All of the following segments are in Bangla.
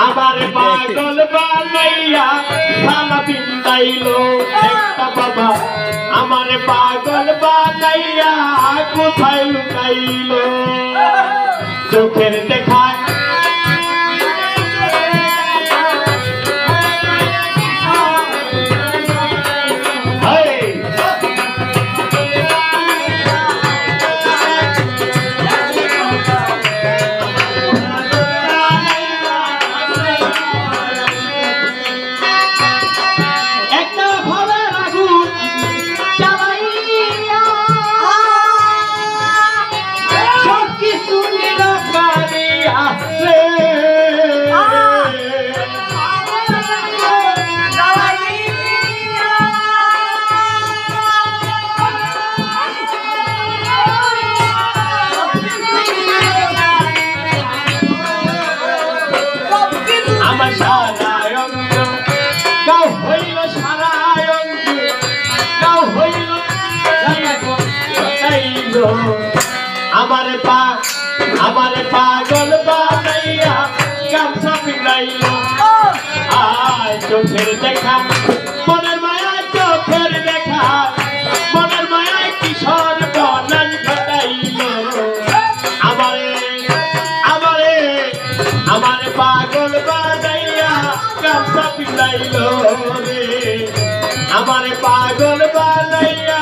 আমার পাগল বানাইয়া থালা পিন্দাইলো একটা বাবা আমার পাগল বানাইয়া কোথায় লুকাইলো চোখের দেখায় আমার পাগল বানাইয়া গামছা পিন্দাইলো আয় চোখের দেখা মনের মায়া চোখের দেখা মনের মায়ায় কিশোর বনান ঘটাইলো আমার পাগল বানাইয়া গামছা পিন্দাইলো রে আমার পাগল বানাইয়া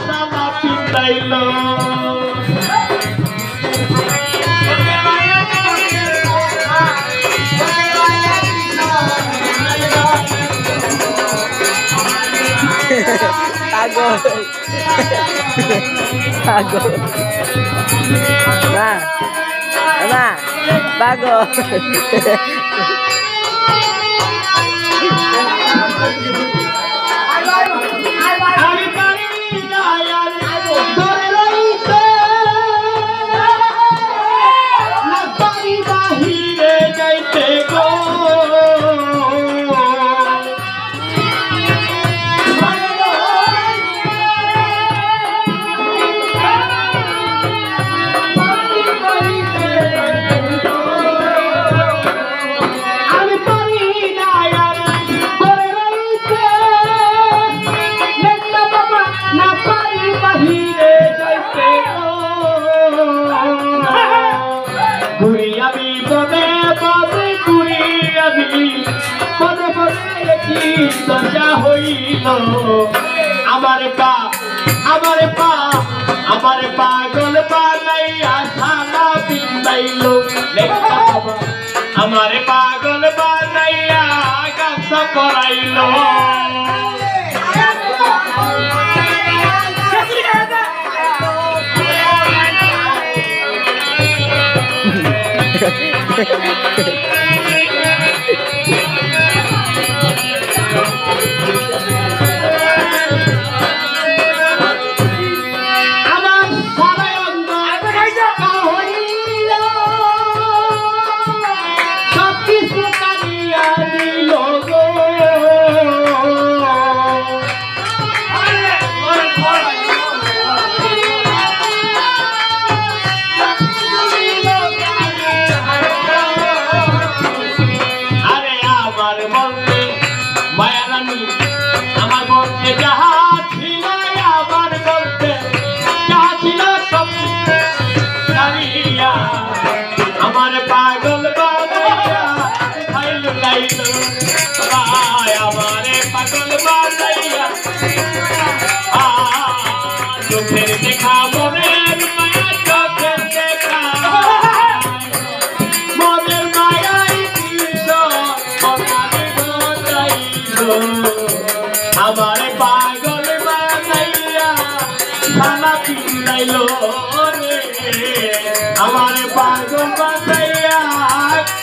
সামা পিন্দাইলো Bago. Bago. আমার পাগল বানাইয়া থালা পিন্দাইলো আমার পাগল বানাইয়া গামছা পরাইলো আমার পাগল বানাইয়া থালা পিন্দাইলো রে আমার পাগল বানাইয়া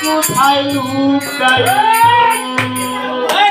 কোথায় লুকাইলো